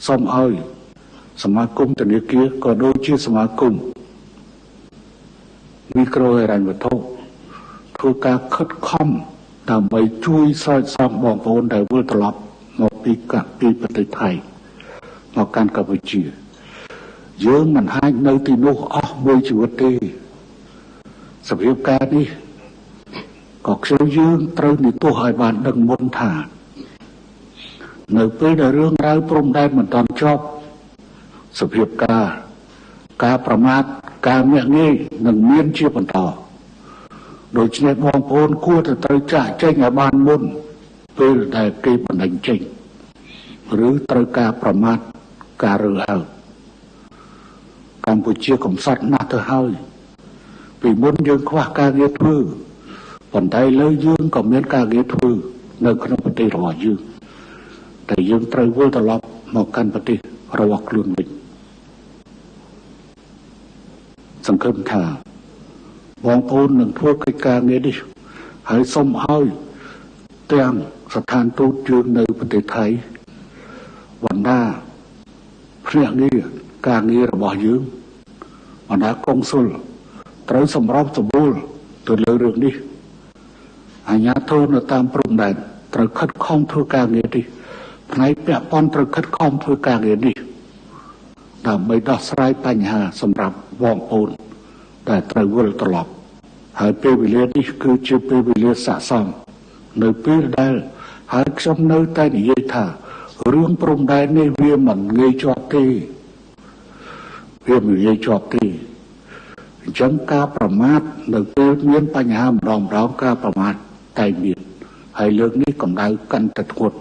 សូមឲ្យសមាគមធនាគារក៏ដូចជាសមាគមមីក្រូហិរញ្ញវត្ថុធ្វើការខិតខំដើម្បីជួយស្រោចស្រង់បងប្អូនដែលវិលត្រឡប់មកពីប្រទេសថៃមកកាន់កម្ពុជាយើងមិនអាចនៅទីនោះអស់មួយជីវិតទេសភាពការនេះក៏ខ្ញុំយើងត្រូវនិទាសឲ្យបានដឹងមុនថានៅពេលដែលរឿងរ៉ាវព្រំដែនមិនទាន់ចប់សភាពការប្រមាថការមាក់ងាយនឹងមានជាបន្តដូច្នេះបងប្អូនគួរតែត្រូវចាក់ចេញឲ្យបានមុនពេលដែលគេបណ្ដឹងចេញឬត្រូវការប្រមាថការរើសអើងកម្ពុជាកំសត់ណាស់ទៅហើយពីមុនយើងខ្វះការងារធ្វើប៉ុន្តែឥឡូវយើងក៏មានការងារធ្វើនៅក្នុងប្រទេសរបស់យើងតែយើងត្រូវវិលត្រឡប់មកកាន់ប្រទេសរបស់ខ្លួនវិញសង្ឃឹមថាបងប្អូននឹងធ្វើកិច្ចការងារនេះហើយសូមឲ្យទាំងស្ថានទូតយើងនៅប្រទេសថៃបណ្ដាភ្នាក់ងារការងាររបស់យើងបណ្ដាកុងស៊ុលត្រូវសម្របសម្រួលទៅលើរឿងនេះអាជ្ញាធរនៅតាមព្រំដែនត្រូវខិតខំធ្វើការងារនេះផ្នែកពាក់ព័ន្ធត្រូវខិតខំធ្វើការងារនេះដើម្បីដោះស្រាយបញ្ហាសម្រាប់បងប្អូនដែលត្រូវវិលត្រឡប់ហើយពេលវេលានេះគឺជាពេលវេលាស័ក្តិសមនៅពេលដែលហើយខ្ញុំនៅតែនិយាយថារឿងព្រំដែននេះវាមិនងាយជាប់ទេវាមិនងាយជាប់ទេអញ្ចឹងការប្រមាថនៅពេលមានបញ្ហាម្ដងការប្រមាថតែមានហើយលើកនេះកម្ដៅកាន់តែធ្ងន់